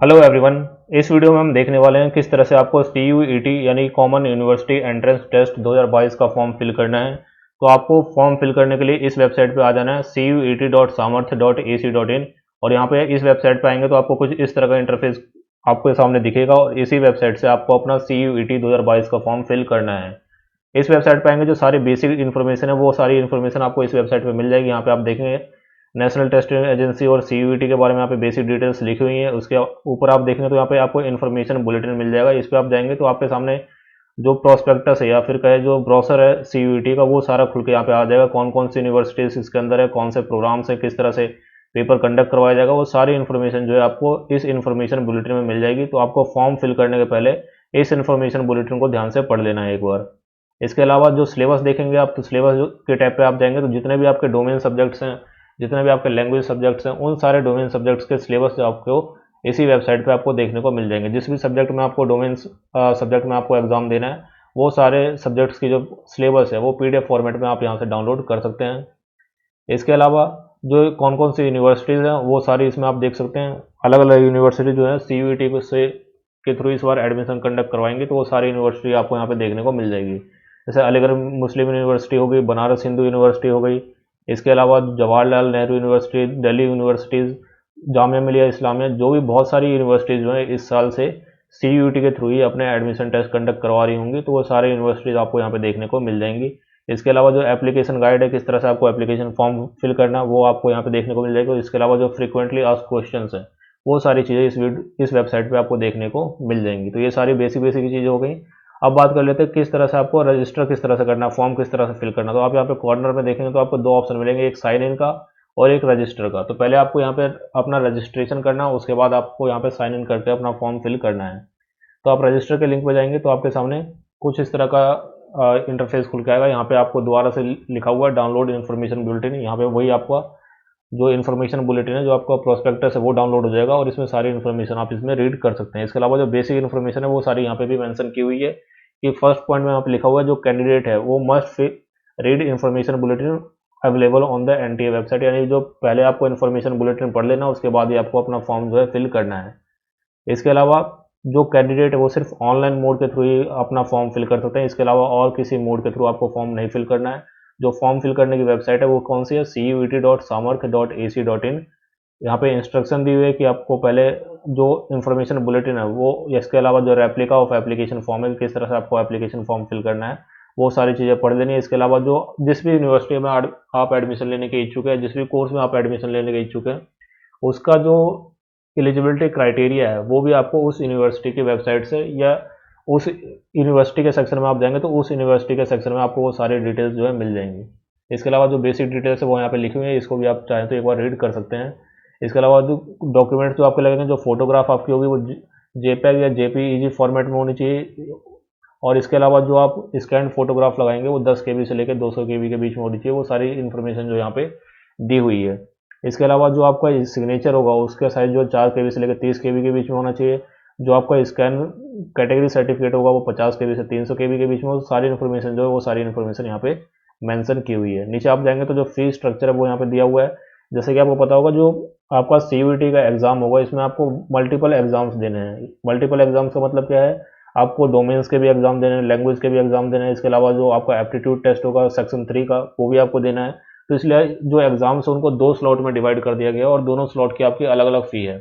Hello everyone. इस video में हम देखने वाले हैं किस तरह से आपको CUET यानी कॉमन यूनिवर्सिटी एंट्रेंस टेस्ट 2022 का फॉर्म फिल करना है। तो आपको फॉर्म फिल करने के लिए इस वेबसाइट पे आ जाना है cuet.samarth.ac.in। और यहाँ पे इस वेबसाइट पे आएंगे तो आपको कुछ इस तरह का इंटरफेस आपके सामने दिखेगा और इसी वेबसाइट से आपको अपना CUET 2022 का फॉर्म फिल करना है। इस वेबसाइट पे आएंगे जो सारी बेसिक इन्फॉर्मेशन है वो सारी इन्फॉर्मेशन आपको इस वेबसाइट पे मिल जाएगी। यहाँ पे आप देखेंगे नेशनल टेस्टिंग एजेंसी और CUET के बारे में यहाँ पे बेसिक डिटेल्स लिखी हुई हैं। उसके ऊपर आप देखेंगे तो यहाँ पे आपको इन्फॉर्मेशन बुलेटिन मिल जाएगा। इस पे आप जाएंगे तो आपके सामने जो प्रोस्पेक्टस है या फिर कहे जो ब्रोशर है CUET का वो सारा खुल के यहाँ पे आ जाएगा। कौन कौन सी यूनिवर्सिटीज इसके अंदर है, कौन से प्रोग्राम्स है, किस तरह से पेपर कंडक्ट करवाया जाएगा, वो सारी इन्फॉर्मेशन जो है आपको इस इन्फॉर्मेशन बुलेटिन में मिल जाएगी। तो आपको फॉर्म फिल करने के पहले इस इन्फॉर्मेशन बुलेटिन को ध्यान से पढ़ लेना है एक बार। इसके अलावा जो सिलेबस देखेंगे आप, तो सिलेबस के टैब पे आप जाएंगे तो जितने भी आपके डोमेन सब्जेक्ट्स हैं, जितने भी आपके लैंग्वेज सब्जेक्ट्स हैं, उन सारे डोमेन सब्जेक्ट्स के सिलेबस आपको इसी वेबसाइट पे आपको देखने को मिल जाएंगे। जिस भी सब्जेक्ट में आपको डोमेन सब्जेक्ट में आपको एग्जाम देना है वो सारे सब्जेक्ट्स की जो सिलेबस है वो PDF फॉर्मेट में आप यहाँ से डाउनलोड कर सकते हैं। इसके अलावा जो कौन कौन सी यूनिवर्सिटीज़ हैं वो सारी इसमें आप देख सकते हैं। अलग अलग यूनिवर्सिटी जो है CUET से के थ्रू इस बार एडमिशन कंडक्ट करवाएंगे तो वो सारी यूनिवर्सिटी आपको यहाँ पे देखने को मिल जाएगी। जैसे अलीगढ़ मुस्लिम यूनिवर्सिटी हो गई, बनारस हिंदू यूनिवर्सिटी हो गई, इसके अलावा जवाहरलाल नेहरू यूनिवर्सिटी, दिल्ली यूनिवर्सिटीज़, जामिया मिलिया इस्लामिया, जो भी बहुत सारी यूनिवर्सिटीज़ जो है इस साल से CUET के थ्रू ही अपने एडमिशन टेस्ट कंडक्ट करवा रही होंगी तो वो सारे यूनिवर्सिटीज़ आपको यहाँ पे देखने को मिल जाएंगी। इसके अलावा जो एप्लीकेशन गाइड है, किस तरह से आपको एप्लीकेशन फॉर्म फिल करना है, वो आपको यहाँ पे देखने को मिल जाएगा। इसके अलावा जो फ्रीक्वेंटली आस्क्ड क्वेश्चंस हैं वो सारी चीज़ें इस वेबसाइट पे आपको देखने को मिल जाएंगी। तो ये सारी बेसिक बेसिक चीज़ें हो गई। अब बात कर लेते हैं किस तरह से आपको रजिस्टर किस तरह से करना है, फॉर्म किस तरह से फिल करना है। तो आप यहाँ पे कॉर्नर में देखेंगे तो आपको दो ऑप्शन मिलेंगे, एक साइन इन का और एक रजिस्टर का। तो पहले आपको यहाँ पे अपना रजिस्ट्रेशन करना है, उसके बाद आपको यहाँ पे साइन इन करके अपना फॉर्म फिल करना है। तो आप रजिस्टर के लिंक पे जाएंगे तो आपके सामने कुछ इस तरह का इंटरफेस खुल के आएगा। यहाँ पे आपको दोबारा से लिखा हुआ है डाउनलोड इन्फॉर्मेशन बुलेटिन। यहाँ पे वही आपका जो इन्फॉर्मेशन बुलेटिन है, जो आपका प्रोस्पेक्टस है, वो डाउनलोड हो जाएगा और इसमें सारी इन्फॉर्मेशन आप इसमें रीड कर सकते हैं। इसके अलावा जो बेसिक इन्फॉर्मेशन है वो सारी यहाँ पे भी मेंशन की हुई है कि फर्स्ट पॉइंट में यहाँ पे लिखा हुआ है जो कैंडिडेट है वो must read information bulletin available on the NTA website. यानी जो पहले आपको इन्फॉर्मेशन बुलेटिन पढ़ लेना, उसके बाद ही आपको अपना फॉर्म जो है फिल करना है। इसके अलावा जो कैंडिडेट है वो सिर्फ ऑनलाइन मोड के थ्रू ही अपना फॉर्म फिल कर सकते हैं। इसके अलावा और किसी मोड के थ्रू आपको फॉर्म नहीं फिल करना है। जो फॉर्म फिल करने की वेबसाइट है वो कौन सी है, cuet.samarth.ac.in। यहाँ पे इंस्ट्रक्शन दी हुई है कि आपको पहले जो इन्फॉर्मेशन बुलेटिन है वो, इसके अलावा जो रेप्लिका ऑफ एप्लीकेशन फॉर्म है, किस तरह से आपको एप्लीकेशन फॉर्म फिल करना है, वो सारी चीज़ें पढ़ लेनी है। इसके अलावा जो जिस भी यूनिवर्सिटी में आप एडमिशन लेने के इच्छुक है, जिस भी कोर्स में आप एडमिशन लेने के इच्छुक है, उसका जो एलिजिबिलिटी क्राइटेरिया है वो भी आपको उस यूनिवर्सिटी की वेबसाइट से या उस यूनिवर्सिटी के सेक्शन में आप जाएंगे तो उस यूनिवर्सिटी के सेक्शन में आपको वो सारी डिटेल्स जो है मिल जाएंगी। इसके अलावा जो बेसिक डिटेल्स है वो यहाँ पे लिखी हुई है, इसको भी आप चाहें तो एक बार रीड कर सकते हैं। इसके अलावा जो डॉक्यूमेंट्स जो आपके लगेंगे, जो फोटोग्राफ आपकी होगी वो JPEG या JPEG फॉर्मेट में होनी चाहिए। और इसके अलावा जो आप स्कैन फोटोग्राफ लगाएंगे वो 10 KB से लेकर 200 KB के बीच में होनी चाहिए। वो सारी इन्फॉर्मेशन जो यहाँ पे दी हुई है। इसके अलावा जो आपका सिग्नेचर होगा उसका साइज जो 4 KB से लेकर 30 KB के बीच में होना चाहिए। जो आपका स्कैन कैटेगरी सर्टिफिकेट होगा वो 50 KB से 300 KB के बीच में, वो सारी इन्फॉर्मेशन जो है वो सारी इन्फॉर्मेशन यहाँ पे मेंशन की हुई है। नीचे आप जाएंगे तो जो फीस स्ट्रक्चर है वो यहाँ पे दिया हुआ है। जैसे कि आपको पता होगा जो आपका CUET का एग्जाम होगा इसमें आपको मल्टीपल एग्जाम्स देने हैं। मल्टीपल एग्जाम्स का मतलब क्या है, आपको डोमेन्स के भी एग्जाम देने हैं, लैंग्वेज के भी एग्जाम देने हैं। इसके अलावा जो आपका एप्टीट्यूड टेस्ट होगा सेक्शन 3 का वो भी आपको देना है। तो इसलिए जो एग्जाम्स है उनको 2 स्लॉट में डिवाइड कर दिया गया है और दोनों स्लॉट की आपकी अलग अलग फ़ी है।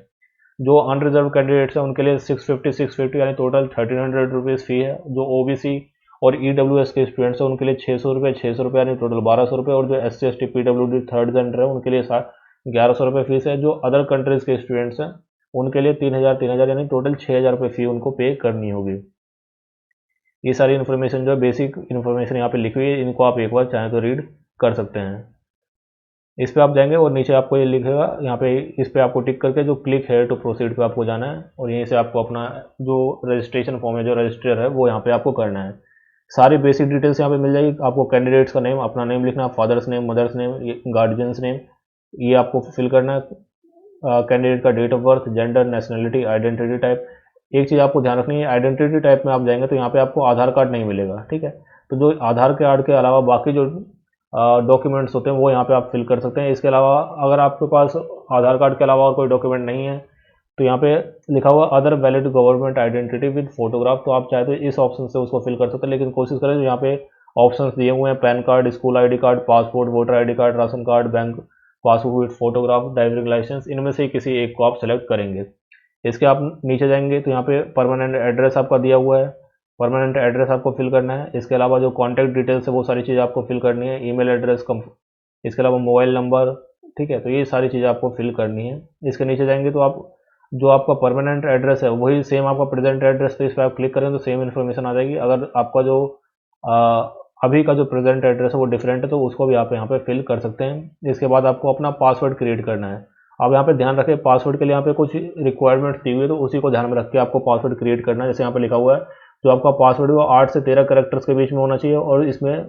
जो अनरिजर्व कैंडिडेट्स हैं उनके लिए 650 यानी टोटल 1300 रुपीज़ फ़ी है। जो OBC और EWS के स्टूडेंट्स हैं उनके लिए 600 रुपये यानी टोटल 1200 रुपये। और जो SC ST PWD third gender है उनके लिए 1100 रुपये फीस है। जो अदर कंट्रीज़ के स्टूडेंट्स हैं उनके लिए 3000 यानी टोटल 6000 रुपये फ़ी उनको पे करनी होगी। ये सारी इन्फॉर्मेशन जो है बेसिक इन्फॉर्मेशन यहाँ पे लिखी हुई है, इनको आप एक बार चाहें तो रीड कर सकते हैं। इस पे आप जाएंगे और नीचे आपको ये लिखेगा, यहाँ पे इस पे आपको टिक करके जो क्लिक है टू प्रोसीड पे आपको जाना है और यहीं से आपको अपना जो रजिस्ट्रेशन फॉर्म है, जो रजिस्टर है वो यहाँ पे आपको करना है। सारी बेसिक डिटेल्स यहाँ पे मिल जाएगी। आपको कैंडिडेट्स का नेम, अपना नेम लिखना है, father's name, mother's name, guardian's name, ये आपको फिल करना है। कैंडिडेट का date of birth, gender, nationality, identity type. एक चीज़ आपको ध्यान रखनी है, आइडेंटिटी टाइप में आप जाएंगे तो यहाँ पे आपको आधार कार्ड नहीं मिलेगा, ठीक है। तो जो आधार कार्ड के अलावा बाकी जो डॉक्यूमेंट्स होते हैं वो यहाँ पे आप फिल कर सकते हैं। इसके अलावा अगर आपके पास आधार कार्ड के अलावा और कोई डॉक्यूमेंट नहीं है तो यहाँ पे लिखा हुआ other valid government identity with photograph, तो आप चाहे तो इस ऑप्शन से उसको फिल कर सकते हैं, लेकिन कोशिश करें जो यहाँ पे ऑप्शंस दिए हुए हैं PAN card, school ID card, passport, voter ID card, ration card, bank passbook with photograph, driving licence, इनमें से किसी एक को आप सेलेक्ट करेंगे। इसके आप नीचे जाएंगे तो यहाँ पे परमानेंट एड्रेस आपका दिया हुआ है, परमानेंट एड्रेस आपको फिल करना है। इसके अलावा जो कॉन्टैक्ट डिटेल्स है वो सारी चीज़ आपको फिल करनी है, ईमेल एड्रेस कम, इसके अलावा मोबाइल नंबर, ठीक है, तो ये सारी चीज़ें आपको फिल करनी है। इसके नीचे जाएंगे तो आप जो आपका परमानेंट एड्रेस है वही सेम आपका प्रेजेंट एड्रेस, तो इस पर आप क्लिक करें तो सेम इन्फॉर्मेशन आ जाएगी। अगर आपका जो आ, अभी का जो प्रेजेंट एड्रेस है वो डिफरेंट है तो उसको भी आप यहाँ पे फिल कर सकते हैं। इसके बाद आपको अपना पासवर्ड क्रिएट करना है। अब यहाँ पे ध्यान रखें पासवर्ड के लिए यहाँ पे कुछ रिक्वायरमेंट्स दी हुई है, तो उसी को ध्यान में रख के आपको पासवर्ड क्रिएट करना है। जैसे यहाँ पे लिखा हुआ है जो आपका पासवर्ड है वो 8 से 13 कैरेक्टर्स के बीच में होना चाहिए, और इसमें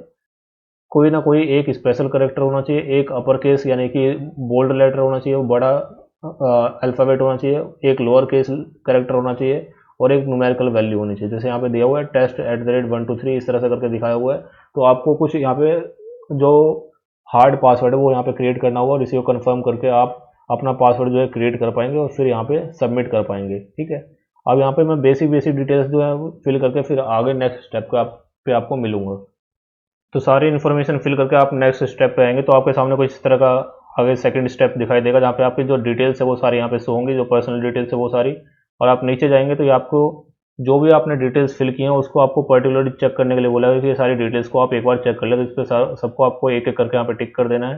कोई ना कोई एक स्पेशल कैरेक्टर होना चाहिए, एक अपर केस यानी कि बोल्ड लेटर होना चाहिए, वो बड़ा अल्फ़ाबेट होना चाहिए, एक लोअर केस कैरेक्टर होना चाहिए, और एक न्यूमेरिकल वैल्यू होनी चाहिए। जैसे यहाँ पे दिया हुआ है test@123, इस तरह से करके दिखाया हुआ है। तो आपको कुछ यहाँ पे जो हार्ड पासवर्ड है वो यहाँ पे क्रिएट करना होगा, और इसी को कन्फर्म करके आप अपना पासवर्ड जो है क्रिएट कर पाएंगे और फिर यहाँ पे सबमिट कर पाएंगे। ठीक है, अब यहाँ पे मैं बेसिक बेसिक डिटेल्स जो है फिल करके फिर आगे नेक्स्ट स्टेप का पे आपको मिलूंगा। तो सारी इन्फॉर्मेशन फिल करके आप नेक्स्ट स्टेप पे आएंगे तो आपके सामने कुछ इस तरह का आगे सेकंड स्टेप दिखाई देगा, जहाँ पे आपकी जो डिटेल्स है वो सारी यहाँ पे शो होंगी, जो पर्सनल डिटेल्स है वो सारी। और आप नीचे जाएंगे तो ये आपको जो भी आपने डिटेल्स फिल की हैं उसको आपको पर्टिकुलरली चेक करने के लिए बोला है कि ये सारी डिटेल्स को आप एक बार चेक कर ले, तो इस पर सबको आपको एक एक करके यहाँ पे टिक कर देना है।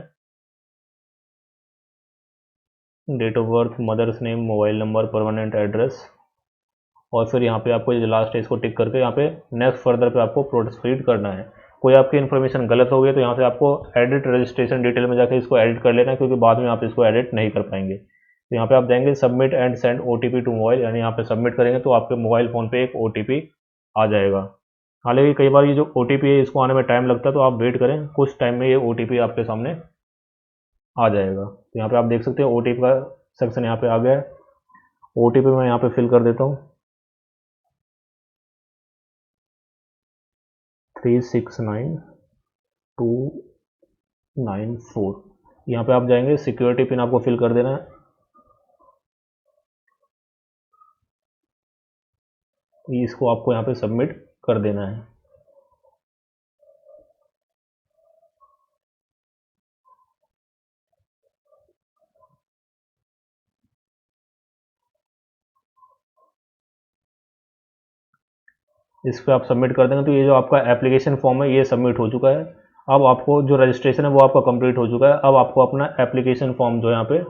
Date of birth, mother's name, mobile number, permanent address, और फिर यहाँ पे आपको ये लास्ट है इसको टिक करके यहाँ पे नेक्स्ट फर्दर पे आपको प्रोसीड करना है। कोई आपकी इन्फॉर्मेशन गलत हो गई तो यहाँ से आपको एडिट रजिस्ट्रेशन डिटेल में जाकर इसको एडिट कर लेना है, क्योंकि बाद में आप इसको एडिट नहीं कर पाएंगे। तो यहाँ पे आप जाएंगे submit and send OTP to mobile, यानी यहाँ पे सबमिट करेंगे तो आपके मोबाइल फ़ोन पे एक OTP आ जाएगा। हालांकि कई बार ये जो OTP है इसको आने में टाइम लगता है, तो आप वेट करें, कुछ टाइम में ये OTP आपके सामने आ जाएगा। तो यहाँ पे आप देख सकते हैं OTP का सेक्शन यहाँ पे आ गया है। OTP मैं यहाँ पे फिल कर देता हूँ 369294। यहाँ पे आप जाएंगे सिक्योरिटी पिन आपको फिल कर देना है, इसको आपको यहाँ पे सबमिट कर देना है। इस पर आप सबमिट कर देंगे तो ये जो आपका एप्लीकेशन फॉर्म है ये सबमिट हो चुका है। अब आपको जो रजिस्ट्रेशन है वो आपका कंप्लीट हो चुका है। अब आपको अपना एप्लीकेशन फॉर्म जो यहाँ पे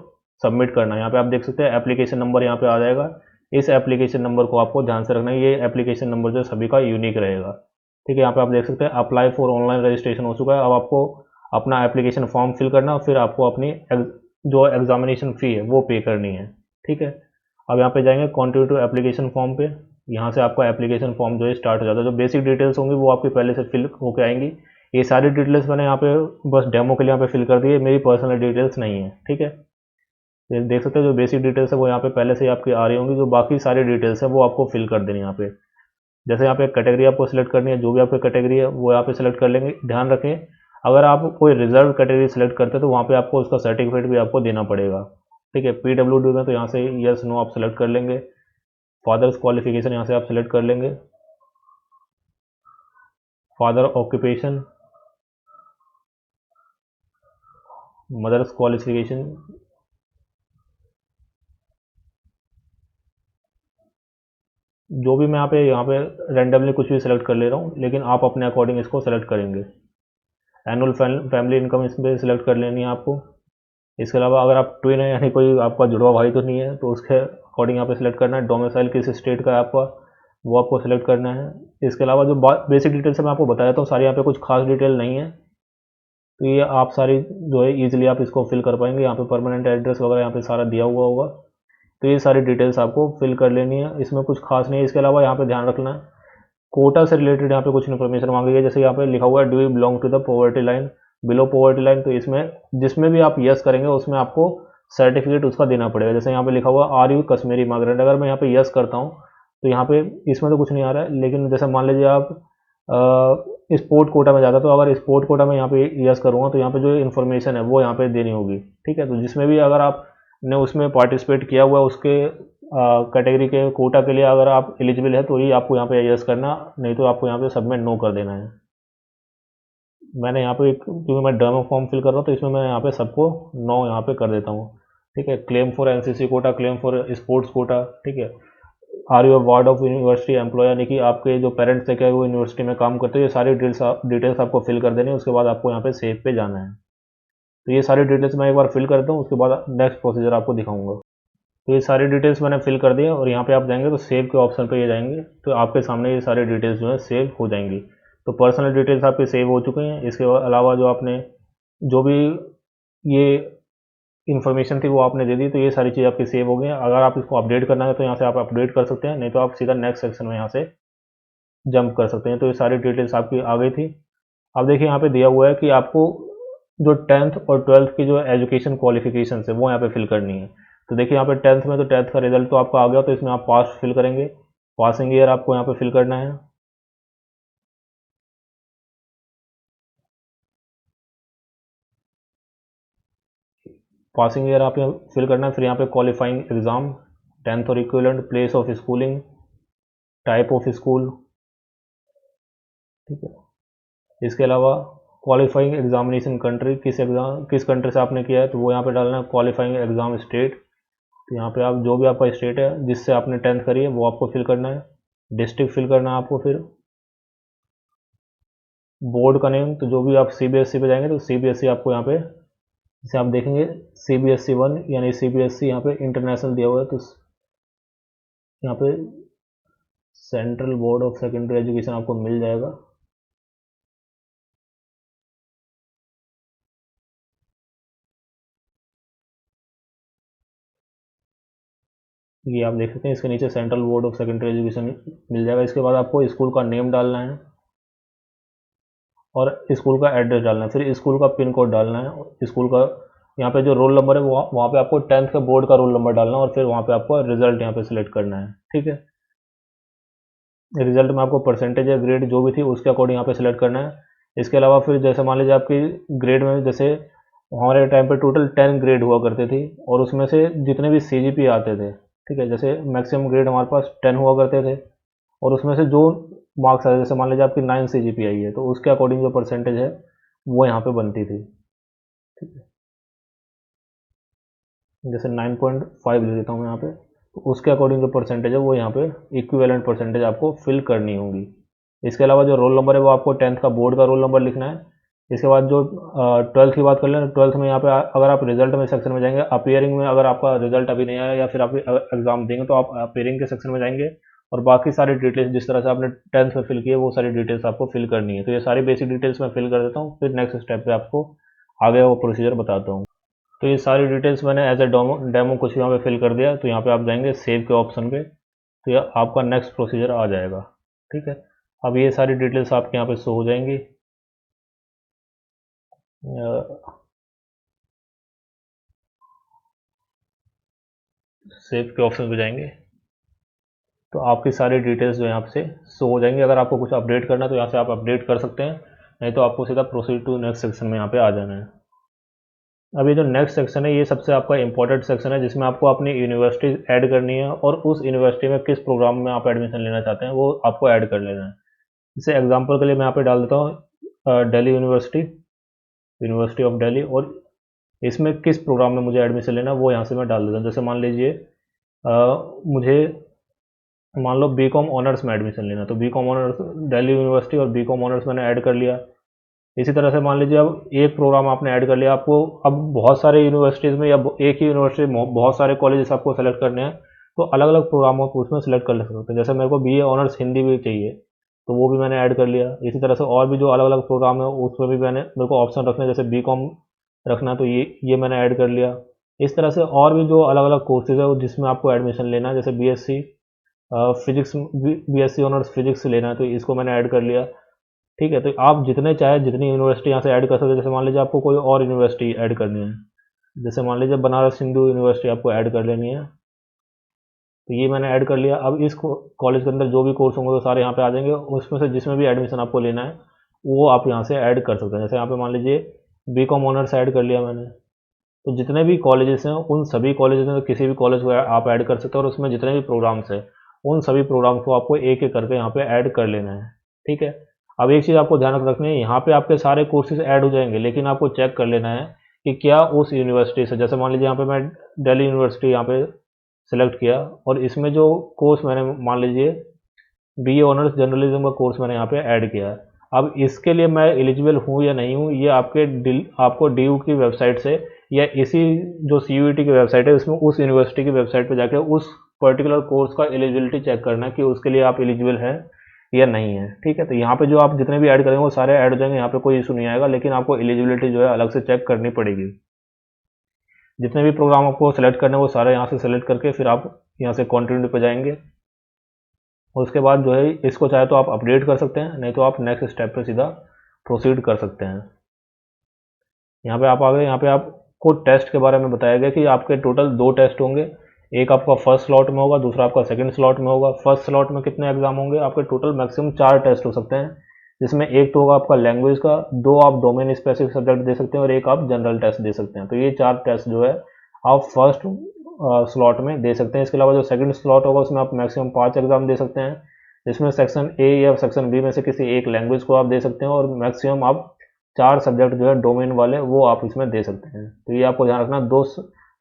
सबमिट करना है। यहाँ पे आप देख सकते हैं एप्लीकेशन नंबर यहाँ पे आ जाएगा। इस एप्लीकेशन नंबर को आपको ध्यान से रखना है, ये एप्लीकेशन नंबर जो सभी का यूनिक रहेगा। ठीक है, यहाँ पे आप देख सकते हैं अप्लाई फॉर ऑनलाइन रजिस्ट्रेशन हो चुका है। अब आपको अपना एप्लीकेशन फॉर्म फिल करना और फिर आपको अपनी जो एग्जामिनेशन फ़ी है वो पे करनी है। ठीक है, अब यहाँ पे जाएंगे कंटिन्यू टू एप्लीकेशन फॉर्म पे। यहाँ से आपका एप्लीकेशन फॉर्म जो है स्टार्ट हो जाता है। जो बेसिक डिटेल्स होंगी वो आपकी पहले से फिल होकर आएंगी। ये सारी डिटेल्स मैंने यहाँ पे बस डेमो के लिए यहाँ पे फिल कर दी है, मेरी पर्सनल डिटेल्स नहीं है। ठीक है, ये देख सकते हैं जो बेसिक डिटेल्स है वो यहाँ पे पहले से ही आपकी आ रही होंगी। जो बाकी सारी डिटेल्स है वो आपको फिल कर देनी है यहाँ पे। जैसे यहाँ पे कैटेगरी आपको सिलेक्ट करनी है, जो भी आपकी कैटेगरी है वो यहाँ पे सिलेक्ट कर लेंगे। ध्यान रखें अगर आप कोई रिजर्व कैटेगरी सिलेक्ट करते हैं तो वहाँ पे आपको उसका सर्टिफिकेट भी आपको देना पड़ेगा। ठीक है, PWD में तो यहाँ से यस नो आप सेलेक्ट कर लेंगे। फादर्स क्वालिफिकेशन यहाँ से आप सेलेक्ट कर लेंगे। फादर ऑक्यूपेशन, मदर्स क्वालिफिकेशन, जो भी मैं यहाँ पे रैंडमली कुछ भी सिलेक्ट कर ले रहा हूँ, लेकिन आप अपने अकॉर्डिंग इसको सेलेक्ट करेंगे। एनुअल फैमिली इनकम इसमें सिलेक्ट कर लेनी है आपको। इसके अलावा अगर आप ट्विन है यानी कोई आपका जुड़वा भाई तो नहीं है तो उसके अकॉर्डिंग यहाँ पे सिलेक्ट करना है। डोमिसाइल किस स्टेट का है आपका वो आपको सिलेक्ट करना है। इसके अलावा जो बेसिक डिटेल्स मैं आपको बताया था सारी यहाँ पे कुछ खास डिटेल नहीं है, तो ये आप सारी जो है ईजिली आप इसको फिल कर पाएंगे। यहाँ पे परमानेंट एड्रेस वगैरह यहाँ पे सारा दिया हुआ होगा, तो ये सारी डिटेल्स आपको फिल कर लेनी है, इसमें कुछ खास नहीं है। इसके अलावा यहाँ पे ध्यान रखना है कोटा से रिलेटेड यहाँ पे कुछ इन्फॉर्मेशन मांगी गई है। जैसे यहाँ पे लिखा हुआ है do you belong to the poverty line, below poverty line, तो इसमें जिसमें भी आप यस करेंगे उसमें आपको सर्टिफिकेट उसका देना पड़ेगा। जैसे यहाँ पे लिखा हुआ आर यू कश्मीरी माइग्रेंट, अगर मैं यहाँ पे यस करता हूँ तो यहाँ पे इसमें तो कुछ नहीं आ रहा है, लेकिन जैसे मान लीजिए आप स्पोर्ट कोटा में जाता तो अगर स्पोर्ट कोटा में यहाँ पे यस करूँगा तो यहाँ पे जो इन्फॉर्मेशन है वो यहाँ पे देनी होगी। ठीक है, तो जिसमें भी अगर आपने उसमें पार्टिसिपेट किया हुआ है उसके कैटेगरी के कोटा के लिए अगर आप एलिजिबल है तो ही आपको यहाँ पे यस करना, नहीं तो आपको यहाँ पे सबमिट नो कर देना है। मैंने यहाँ पे क्योंकि मैं डेमो फॉर्म फिल कर रहा हूँ तो इसमें मैं यहाँ पे सबको नो यहाँ पे कर देता हूँ। ठीक है, claim for NCC quota, claim for sports quota. ठीक है, are you ward of university employ, यानी कि आपके जो पेरेंट्स है क्या वो यूनिवर्सिटी में काम करते हैं, ये सारी डिटेल्स आपको फिल कर देनी है। उसके बाद आपको यहाँ पे सेव पे जाना है। तो ये सारी डिटेल्स मैं एक बार फिल करता हूँ, उसके बाद नेक्स्ट प्रोसीजर आपको दिखाऊंगा। तो ये सारी डिटेल्स मैंने फिल कर दी है और यहाँ पे आप जाएंगे तो सेव के ऑप्शन पे ये जाएंगे तो आपके सामने ये सारी डिटेल्स जो है सेव हो जाएंगी। तो पर्सनल डिटेल्स आपके सेव हो चुके हैं। इसके अलावा जो आपने जो भी ये इन्फॉर्मेशन थी वो आपने दे दी, तो ये सारी चीज़ आपकी सेव हो गई हैं। अगर आप इसको अपडेट करना है तो यहाँ से आप अपडेट कर सकते हैं, नहीं तो आप सीधा नेक्स्ट सेक्शन में यहाँ से जंप कर सकते हैं। तो ये सारी डिटेल्स आपकी आ गई थी। अब देखिए यहाँ पे दिया हुआ है कि आपको जो 10th और 12th की जो एजुकेशन क्वालिफिकेशन है वो यहाँ पे फिल करनी है। तो देखिए यहाँ पे 10th में तो 10th का रिजल्ट तो आपका आ गया, तो इसमें आप पास फिल करेंगे, पासिंग ईयर आपको यहाँ पे फिल करना है। पासिंग ईयर आप यहाँ फिल करना है। फिर यहाँ पे क्वालिफाइंग एग्ज़ाम, 10th और equivalent, place of schooling, type of school. ठीक है, इसके अलावा क्वालिफाइंग एग्जामिनेशन कंट्री, किस कंट्री से आपने किया है तो वो यहाँ पे डालना है। क्वालिफाइंग एग्ज़ाम स्टेट, तो यहाँ पे आप जो भी आपका स्टेट है जिससे आपने 10th करी है वो आपको फिल करना है। डिस्ट्रिक्ट फिल करना है आपको। फिर बोर्ड का नेम, तो जो भी आप सीबीएसई पे जाएंगे तो सीबीएसई आपको यहाँ पे, जैसे आप देखेंगे सीबीएसई 1 यानी सीबीएसई यहाँ पे इंटरनेशनल दिया हुआ है, तो यहाँ पे central board of secondary education आपको मिल जाएगा। ये आप देख सकते हैं, इसके नीचे central board of secondary education मिल जाएगा। इसके बाद आपको स्कूल का नेम डालना है और स्कूल का एड्रेस डालना है। फिर स्कूल का पिन कोड डालना है। स्कूल का यहाँ पे जो रोल नंबर है वो वहाँ पे आपको 10th का बोर्ड का रोल नंबर डालना है और फिर वहाँ पे आपको रिजल्ट यहाँ पे सिलेक्ट करना है। ठीक है, रिजल्ट में आपको परसेंटेज या ग्रेड जो भी थी उसके अकॉर्डिंग यहाँ पे सिलेक्ट करना है। इसके अलावा फिर जैसे मान लीजिए आपकी ग्रेड में, जैसे हमारे टाइम पे टोटल 10 ग्रेड हुआ करते थे और उसमें से जितने भी सीजीपी आते थे, ठीक है, जैसे मैक्सिमम ग्रेड हमारे पास 10 हुआ करते थे और उसमें से जो मार्क्स आए, जैसे मान लीजिए आपकी 9 सीजीपी आई है तो उसके अकॉर्डिंग जो परसेंटेज है वो यहाँ पे बनती थी। ठीक है, जैसे 9.5 ले लेता हूँ मैं यहाँ पे, तो उसके अकॉर्डिंग जो परसेंटेज है वो यहाँ पे इक्विवेलेंट परसेंटेज आपको फिल करनी होगी। इसके अलावा जो रोल नंबर है वो आपको 10th का बोर्ड का रोल नंबर लिखना है। इसके बाद जो 12th की बात कर लें, 12th में यहाँ पे अगर आप रिजल्ट में सेक्शन में जाएंगे, अपीयरिंग में अगर आपका रिजल्ट अभी नहीं आया या फिर आप एग्जाम देंगे तो आप अपीयरिंग के सेक्शन में जाएंगे और बाकी सारी डिटेल्स जिस तरह से आपने 10th में फिल किए वो सारी डिटेल्स आपको फिल करनी है। तो ये सारी बेसिक डिटेल्स मैं फिल कर देता हूँ, फिर नेक्स्ट स्टेप पे आपको आगे वो प्रोसीजर बताता हूँ। तो ये सारी डिटेल्स मैंने एज ए डेमो कुछ यहाँ पे फिल कर दिया। तो यहाँ पे आप जाएंगे सेव के ऑप्शन पे, तो ये आपका नेक्स्ट प्रोसीजर आ जाएगा। ठीक है, अब ये सारी डिटेल्स आपके यहाँ पे शो हो जाएंगी। सेव के ऑप्शन पे जाएंगे तो आपकी सारी डिटेल्स जो है यहाँ से शो हो जाएंगी। अगर आपको कुछ अपडेट करना है तो यहाँ से आप अपडेट कर सकते हैं, नहीं तो आपको सीधा प्रोसीड टू नेक्स्ट सेक्शन में यहाँ पे आ जाना है। अब ये जो नेक्स्ट सेक्शन है ये सबसे आपका इंपॉर्टेंट सेक्शन है, जिसमें आपको अपनी यूनिवर्सिटी ऐड करनी है और उस यूनिवर्सिटी में किस प्रोग्राम में आप एडमिशन लेना चाहते हैं वो आपको ऐड कर लेना है। जैसे एग्जांपल के लिए मैं यहाँ पे डाल देता हूँ Delhi university, university of Delhi, और इसमें किस प्रोग्राम में मुझे एडमिशन लेना है वो यहाँ से मैं डाल देता हूँ। जैसे मान लीजिए मुझे मान लो बीकॉम ऑनर्स में एडमिशन लेना, तो बीकॉम ऑनर्स दिल्ली यूनिवर्सिटी और बीकॉम ऑनर्स मैंने ऐड कर लिया। इसी तरह से मान लीजिए अब एक प्रोग्राम आपने ऐड कर लिया, आपको अब बहुत सारे यूनिवर्सिटीज़ में या एक ही यूनिवर्सिटी में बहुत सारे कॉलेजेस आपको सेलेक्ट करने हैं, तो अलग अलग प्रोग्रामों को उसमें सेलेक्ट कर सकते हैं। जैसे मेरे को बीए ऑनर्स हिंदी भी चाहिए तो वो भी मैंने ऐड कर लिया। इसी तरह से और भी जो अलग अलग प्रोग्राम है उसमें भी मेरे को ऑप्शन रखना है, जैसे बीकॉम रखना, तो ये मैंने ऐड कर लिया। इस तरह से और भी जो अलग अलग कोर्सेज है जिसमें आपको एडमिशन लेना है, जैसे BSc physics, BSc honours physics लेना है तो इसको मैंने ऐड कर लिया। ठीक है, तो आप जितने चाहे जितनी यूनिवर्सिटी यहाँ से ऐड कर सकते हैं। जैसे मान लीजिए आपको कोई और यूनिवर्सिटी ऐड करनी है, जैसे मान लीजिए बनारस हिंदू यूनिवर्सिटी आपको ऐड कर लेनी है, तो ये मैंने ऐड कर लिया। अब इस कॉलेज के अंदर जो भी कोर्स होंगे वो सारे यहाँ पे आ जाएंगे, उसमें से जिसमें भी एडमिशन आपको लेना है वो आप यहाँ से ऐड कर सकते हैं। जैसे यहाँ पे मान लीजिए बीकॉम ऑनर्स ऐड कर लिया मैंने, तो जितने भी कॉलेजेस हैं उन सभी कॉलेजेस में किसी भी कॉलेज को आप ऐड कर सकते हो, और उसमें जितने भी प्रोग्राम्स हैं उन सभी प्रोग्राम्स को आपको एक एक करके यहाँ पे ऐड कर लेना है। ठीक है, अब एक चीज़ आपको ध्यान रखनी है, यहाँ पे आपके सारे कोर्सेज ऐड हो जाएंगे, लेकिन आपको चेक कर लेना है कि क्या उस यूनिवर्सिटी से, जैसे मान लीजिए यहाँ पे मैं दिल्ली यूनिवर्सिटी यहाँ पे सेलेक्ट किया, और इसमें जो कोर्स मैंने मान लीजिए बीए ऑनर्स जर्नलिज्म का कोर्स मैंने यहाँ पे ऐड किया है। अब इसके लिए मैं एलिजिबल हूँ या नहीं हूँ, ये आपको डीयू की वेबसाइट से या इसी जो सीयूईटी की वेबसाइट है उसमें उस यूनिवर्सिटी की वेबसाइट पे जाकर उस पर्टिकुलर कोर्स का एलिजिबिलिटी चेक करना है कि उसके लिए आप एलिजिबल हैं या नहीं है। ठीक है, तो यहाँ पे जो आप जितने भी ऐड करेंगे वो सारे ऐड हो जाएंगे, यहाँ पे कोई इशू नहीं आएगा, लेकिन आपको एलिजिबिलिटी जो है अलग से चेक करनी पड़ेगी। जितने भी प्रोग्राम आपको सेलेक्ट करने हैं वो सारे यहाँ से सेलेक्ट करके फिर आप यहाँ से कंटिन्यू पे जाएंगे, और उसके बाद जो है इसको चाहे तो आप अपडेट कर सकते हैं, नहीं तो आप नेक्स्ट स्टेप पे सीधा प्रोसीड कर सकते हैं। यहाँ पे आप आ गए, यहाँ पे आपको टेस्ट के बारे में बताया गया कि आपके टोटल 2 टेस्ट होंगे, एक आपका फर्स्ट स्लॉट में होगा, दूसरा आपका सेकंड स्लॉट में होगा। फर्स्ट स्लॉट में कितने एग्जाम होंगे आपके, टोटल मैक्सिमम 4 टेस्ट हो सकते हैं, जिसमें एक तो होगा आपका लैंग्वेज का, 2 आप डोमेन स्पेसिफिक सब्जेक्ट दे सकते हैं, और एक आप जनरल टेस्ट दे सकते हैं। तो ये 4 टेस्ट जो है आप फर्स्ट स्लॉट में दे सकते हैं। इसके अलावा जो सेकंड स्लॉट होगा उसमें आप मैक्सिमम 5 एग्जाम दे सकते हैं, जिसमें सेक्शन ए या सेक्शन बी में से किसी एक लैंग्वेज को आप दे सकते हैं, और मैक्सिमम आप 4 सब्जेक्ट जो है डोमेन वाले वो आप इसमें दे सकते हैं। तो ये आपको ध्यान रखना, 2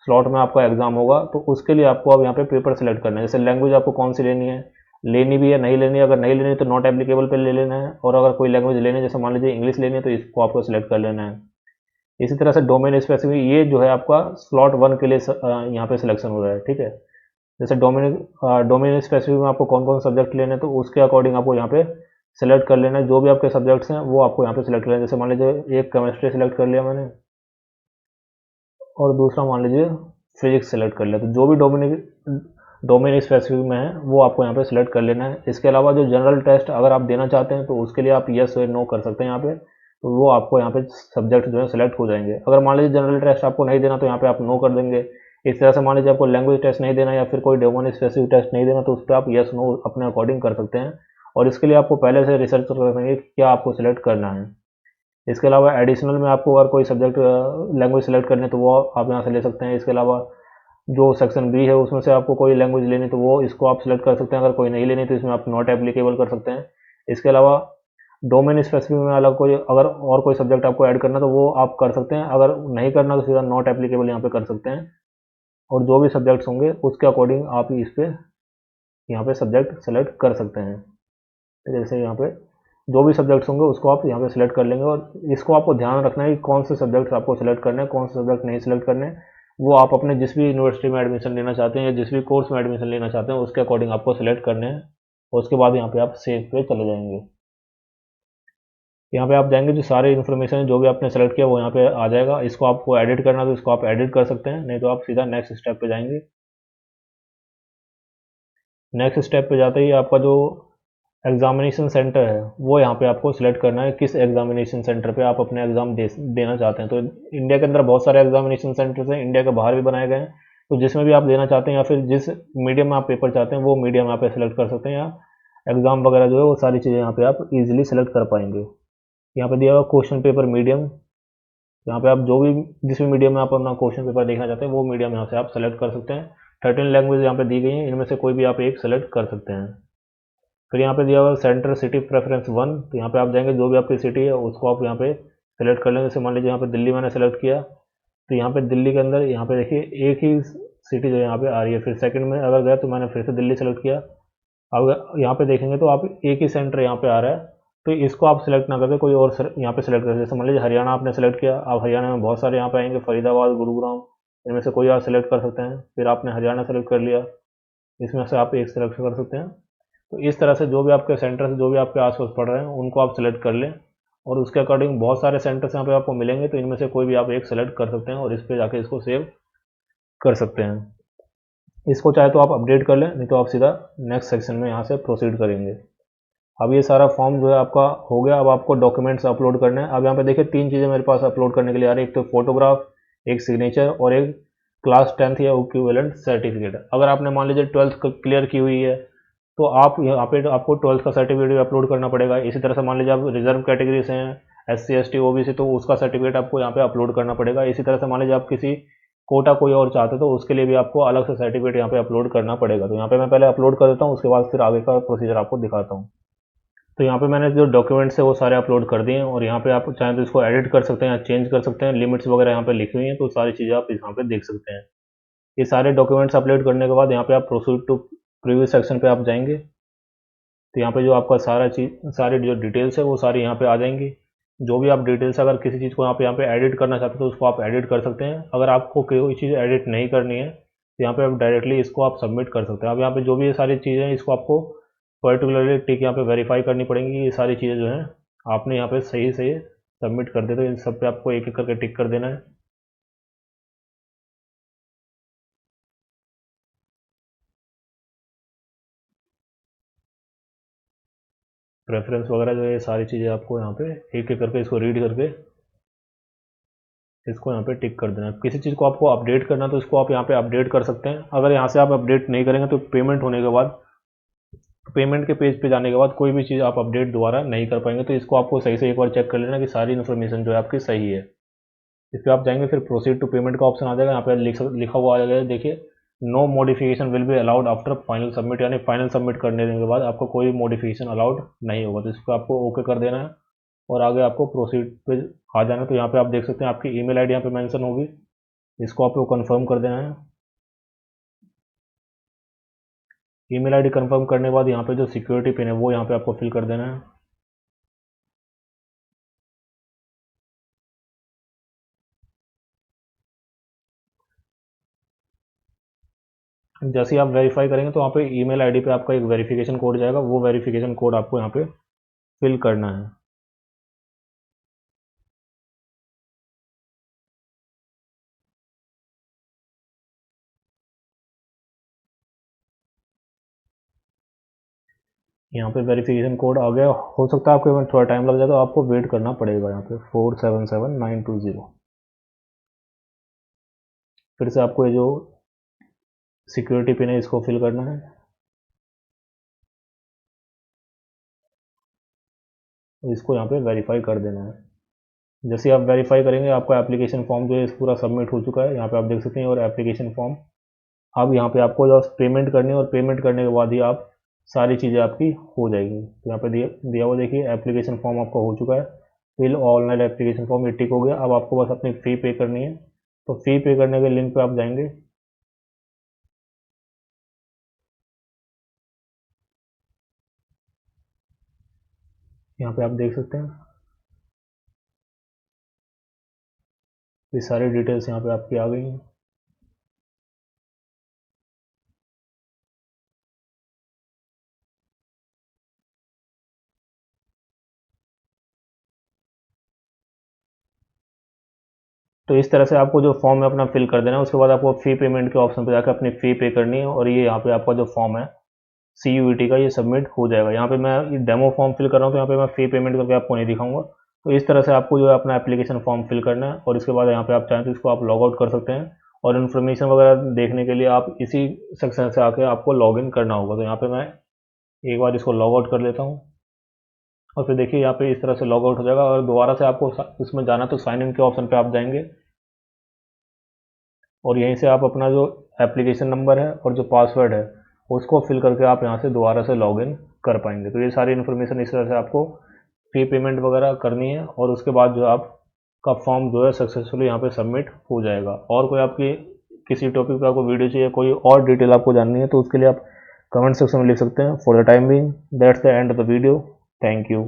स्लॉट में आपका एग्जाम होगा, तो उसके लिए आपको अब यहाँ पे पेपर सेलेक्ट करना है। जैसे लैंग्वेज आपको कौन सी लेनी है, लेनी भी है नहीं लेनी है, अगर नहीं लेनी तो नॉट एप्लीकेबल पे ले लेना है, और अगर कोई लैंग्वेज लेनी है जैसे मान लीजिए इंग्लिश लेनी है तो इसको आपको सिलेक्ट कर लेना है। इसी तरह से डोमेन स्पेसिफिक, ये जो है आपका स्लॉट 1 के लिए यहाँ पे सिलेक्शन हो रहा है। ठीक है, जैसे डोमेन स्पेसिफिक में आपको कौन कौन सब्जेक्ट लेने हैं तो उसके अकॉर्डिंग आपको यहाँ पे सेलेक्ट कर लेना है। जो भी आपके सब्जेक्ट्स हैं वो आपको यहाँ पे सिलेक्ट कर लेना है। जैसे मान लीजिए एक केमिस्ट्री सेलेक्ट कर लिया मैंने, और दूसरा मान लीजिए फिजिक्स सेलेक्ट कर लिया, तो जो भी डोमेन स्पेसिफिक में है वो आपको यहाँ पे सिलेक्ट कर लेना है। इसके अलावा जो जनरल टेस्ट अगर आप देना चाहते हैं तो उसके लिए आप यस या नो कर सकते हैं यहाँ पे, तो वो आपको यहाँ पे सब्जेक्ट जो है सिलेक्ट हो जाएंगे। अगर मान लीजिए जनरल टेस्ट आपको नहीं देना तो यहाँ पे आप नो कर देंगे। इस तरह से मान लीजिए आपको लैंग्वेज टेस्ट नहीं देना या फिर कोई डोमेन स्पेसिफिक टेस्ट नहीं देना तो उस पर आप यस नो अपने अकॉर्डिंग कर सकते हैं, और इसके लिए आपको पहले से रिसर्च करना है कि क्या आपको सिलेक्ट करना है। इसके अलावा एडिशनल में आपको अगर कोई सब्जेक्ट लैंग्वेज सेलेक्ट करनी है तो वो आप यहाँ से ले सकते हैं। इसके अलावा जो सेक्शन बी है उसमें से आपको कोई लैंग्वेज लेनी तो वो इसको आप सेलेक्ट कर सकते हैं, अगर कोई नहीं लेनी तो इसमें आप नॉट एप्लीकेबल कर सकते हैं। इसके अलावा डोमेन स्पेसिफिक में अलग कोई अगर और कोई सब्जेक्ट आपको ऐड करना तो वो आप कर सकते हैं, अगर नहीं करना तो सीधा नॉट एप्लीकेबल यहाँ पे कर सकते हैं, और जो भी सब्जेक्ट्स होंगे उसके अकॉर्डिंग आप इस पे यहाँ पे सब्जेक्ट सेलेक्ट कर सकते हैं। तो जैसे यहाँ पे जो भी सब्जेक्ट्स होंगे उसको आप यहाँ पे सिलेक्ट कर लेंगे, और इसको आपको ध्यान रखना है कि कौन से सब्जेक्ट्स आपको सिलेक्ट करने हैं, कौन से सब्जेक्ट नहीं सिलेक्ट करने हैं। वो आप अपने जिस भी यूनिवर्सिटी में एडमिशन लेना चाहते हैं या जिस भी कोर्स में एडमिशन लेना चाहते हैं उसके अकॉर्डिंग आपको सिलेक्ट करने हैं, और उसके बाद यहाँ पे आप सेव पे चले जाएंगे। यहाँ पे आप जाएंगे, जो सारे इन्फॉर्मेशन जो भी आपने सेलेक्ट किया वो यहाँ पे आ जाएगा। इसको आपको एडिट करना तो इसको आप एडिट कर सकते हैं, नहीं तो आप सीधा नेक्स्ट स्टेप पे जाएंगे। नेक्स्ट स्टेप पे जाते ही आपका जो एग्जामिनेशन सेंटर है वो यहाँ पे आपको सिलेक्ट करना है, किस एग्जामिनेशन सेंटर पे आप अपने एग्जाम देना चाहते हैं। तो इंडिया के अंदर बहुत सारे एग्जामिनेशन सेंटर्स हैं, इंडिया के बाहर भी बनाए गए हैं, तो जिसमें भी आप देना चाहते हैं या फिर जिस मीडियम में आप पेपर चाहते हैं वो मीडियम यहाँ पे सिलेक्ट कर सकते हैं, या एग्जाम वगैरह जो है वो सारी चीज़ें यहाँ पे आप इजीली सेलेक्ट कर पाएंगे। यहाँ पे दिया हुआ क्वेश्चन पेपर मीडियम, यहाँ पे आप जो भी जिस भी मीडियम में आप अपना क्वेश्चन पेपर देखना चाहते हैं वो मीडियम यहाँ से आप सेलेक्ट कर सकते हैं। 13 लैंग्वेज यहाँ पे दी गई हैं, इनमें से कोई भी आप एक सेलेक्ट कर सकते हैं। फिर यहाँ पे दिया हुआ सेंटर सिटी प्रेफरेंस 1, तो यहाँ पे आप जाएंगे, जो भी आपकी सिटी है उसको आप यहाँ पे सेलेक्ट कर लेंगे। जैसे मान लीजिए यहाँ पे दिल्ली मैंने सेलेक्ट किया, तो यहाँ पे दिल्ली के अंदर यहाँ पे देखिए एक ही सिटी जो यहाँ पे आ रही है। फिर सेकंड में अगर गया तो मैंने फिर से दिल्ली सेलेक्ट किया, अब यहाँ पे देखेंगे तो आप एक ही सेंटर यहाँ पे आ रहा है, तो इसको आप सेलेक्ट ना करके कोई और यहाँ पे सेलेक्ट करें। जैसे मान लीजिए हरियाणा आपने सेलेक्ट किया, आप हरियाणा में बहुत सारे यहाँ पे आएंगे, फरीदाबाद, गुरुग्राम, इनमें से कोई आप सेलेक्ट कर सकते हैं। फिर आपने हरियाणा सेलेक्ट कर लिया, इसमें से आप एक सेलेक्ट कर सकते हैं। तो इस तरह से जो भी आपके सेंटर्स जो भी आपके आसपास पड़ रहे हैं उनको आप सेलेक्ट कर लें, और उसके अकॉर्डिंग बहुत सारे सेंटर्स यहाँ पे आपको मिलेंगे, तो इनमें से कोई भी आप एक सेलेक्ट कर सकते हैं और इस पर जाके इसको सेव कर सकते हैं। इसको चाहे तो आप अपडेट कर लें, नहीं तो आप सीधा नेक्स्ट सेक्शन में यहाँ से प्रोसीड करेंगे। अब ये सारा फॉर्म जो है आपका हो गया। अब आपको डॉक्यूमेंट्स अपलोड करने हैं। अब यहाँ पे देखिए 3 चीज़ें मेरे पास अपलोड करने के लिए आ रही है, एक तो फोटोग्राफ, एक सिग्नेचर, और एक क्लास 10th या इक्विवेलेंट सर्टिफिकेट। अगर आपने मान लीजिए 12th क्लियर की हुई है तो आप यहाँ पे आपको 12th का सर्टिफिकेट भी अपलोड करना पड़ेगा। इसी तरह से मान लीजिए आप रिजर्व कैटेगरी से हैं, SC ST OBC, तो उसका सर्टिफिकेट आपको यहाँ पे अपलोड करना पड़ेगा। इसी तरह से मान लीजिए आप किसी कोटा कोई और चाहते तो उसके लिए भी आपको अलग से सर्टिफिकेट यहाँ पे अपलोड करना पड़ेगा। तो यहाँ पे मैं पहले अपलोड कर देता हूँ, उसके बाद फिर आगे का प्रोसीजर आपको दिखाता हूँ। तो यहाँ पे मैंने जो डॉक्यूमेंट्स है वो सारे अपलोड कर दिए हैं, और यहाँ पे आप चाहें तो इसको एडिट कर सकते हैं या चेंज कर सकते हैं। लिमिट्स वगैरह यहाँ पे लिखी हुई हैं, तो सारी चीज़ें आप यहाँ पे देख सकते हैं। ये सारे डॉक्यूमेंट्स अपलोड करने के बाद यहाँ पे आप प्रोसीड टू प्रीव्यू सेक्शन पे आप जाएंगे। तो यहाँ पे जो आपका सारी जो डिटेल्स है वो सारी यहाँ पे आ जाएंगी। जो भी आप डिटेल्स अगर किसी चीज़ को यहाँ पे एडिट करना चाहते हो तो उसको आप एडिट कर सकते हैं। अगर आपको कोई चीज़ एडिट नहीं करनी है तो यहाँ पे आप डायरेक्टली इसको आप सबमिट कर सकते हैं। अब यहाँ पे जो भी ये सारी चीज़ें हैं इसको आपको पर्टिकुलरली टिक यहाँ पे वेरीफाई करनी पड़ेंगी। ये सारी चीज़ें जो हैं आपने यहाँ पे सही से सबमिट कर दे, तो इन सब पे आपको एक एक करके टिक कर देना है। प्रेफरेंस वगैरह जो है ये सारी चीज़ें आपको यहाँ पे एक एक करके इसको रीड करके इसको यहाँ पे टिक कर देना है। किसी चीज़ को आपको अपडेट करना तो इसको आप यहाँ पे अपडेट कर सकते हैं। अगर यहाँ से आप अपडेट नहीं करेंगे तो पेमेंट होने के बाद, पेमेंट के पेज पे जाने के बाद कोई भी चीज़ आप अपडेट दोबारा नहीं कर पाएंगे। तो इसको आपको सही से एक बार चेक कर लेना कि सारी इन्फॉर्मेशन जो है आपकी सही है। इस पर आप जाएंगे, फिर प्रोसीड टू पेमेंट का ऑप्शन आ जाएगा। यहाँ पे लिखा हुआ आ जाएगा, देखिए no modification will be allowed after final submit, यानी फाइनल सबमिट करने के बाद आपको कोई मॉडिफिकेशन अलाउड नहीं होगा। तो इसको आपको ओके कर देना है और आगे आपको प्रोसीड पे आ जाना है। तो यहाँ पे आप देख सकते हैं आपकी ईमेल आईडी यहाँ पे मेंशन होगी, इसको आपको कंफर्म कर देना है। ईमेल आईडी कंफर्म करने के बाद यहाँ पे जो सिक्योरिटी पिन है वो यहाँ पे आपको फिल कर देना है। जैसे ही आप वेरीफाई करेंगे तो वहाँ पे ईमेल आईडी पे आपका एक वेरिफिकेशन कोड जाएगा, वो वेरिफिकेशन कोड आपको यहाँ पे फिल करना है। यहाँ पे वेरिफिकेशन कोड आ गया, हो सकता है आपको थोड़ा टाइम लग जाए, तो आपको वेट करना पड़ेगा। यहाँ पे 477920 फिर से आपको ये जो सिक्योरिटी पिन है इसको फिल करना है। इसको यहाँ पे वेरीफाई कर देना है। जैसे आप वेरीफाई करेंगे आपका एप्लीकेशन फॉर्म जो है पूरा सबमिट हो चुका है, यहाँ पे आप देख सकते हैं। और एप्लीकेशन फॉर्म अब यहाँ पे आपको जो पेमेंट करनी है, और पेमेंट करने के बाद ही आप सारी चीज़ें आपकी हो जाएगी। तो यहाँ पे दिया हुआ देखिए एप्लीकेशन फॉर्म आपका हो चुका है, फिल ऑनलाइन एप्लीकेशन फॉर्म, ये टिक हो गया। अब आपको बस अपनी फ़ी पे करनी है। तो फ़ी पे करने के लिंक पे आप जाएंगे। यहाँ पे आप देख सकते हैं ये सारी डिटेल्स यहाँ पे आपकी आ गई हैं। तो इस तरह से आपको जो फॉर्म है अपना फिल कर देना है। उसके बाद आपको फ़ी पेमेंट के ऑप्शन पे जाकर अपनी फ़ी पे करनी है, और ये यहाँ पे आपका जो फॉर्म है CUET का ये सबमिट हो जाएगा। यहाँ पे मैं ये डेमो फॉर्म फिल कर रहा हूँ, तो यहाँ पे मैं फ़ी पेमेंट करके आपको नहीं दिखाऊंगा। तो इस तरह से आपको जो है अपना एप्लीकेशन फॉर्म फिल करना है, और इसके बाद यहाँ पे आप चाहें तो इसको आप लॉग आउट कर सकते हैं। और इन्फॉर्मेशन वगैरह देखने के लिए आप इसी सेक्शन से आके आपको लॉग इन करना होगा। तो यहाँ पे मैं एक बार इसको लॉग आउट कर लेता हूँ, और फिर देखिए यहाँ पे इस तरह से लॉग आउट हो जाएगा। और दोबारा से आपको इसमें जाना तो साइन इन के ऑप्शन पे आप जाएंगे, और यहीं से आप अपना जो एप्लीकेशन नंबर है और जो पासवर्ड है उसको फिल करके आप यहाँ से दोबारा से लॉगिन कर पाएंगे। तो ये सारी इन्फॉर्मेशन इस तरह से आपको फ़ी पेमेंट वगैरह करनी है, और उसके बाद जो आपका फॉर्म जो है सक्सेसफुली यहाँ पे सबमिट हो जाएगा। और कोई आपकी किसी टॉपिक पे आपको वीडियो चाहिए, कोई और डिटेल आपको जाननी है, तो उसके लिए आप कमेंट सेक्शन में लिख सकते हैं। For the time being that's the end of the video. Thank you.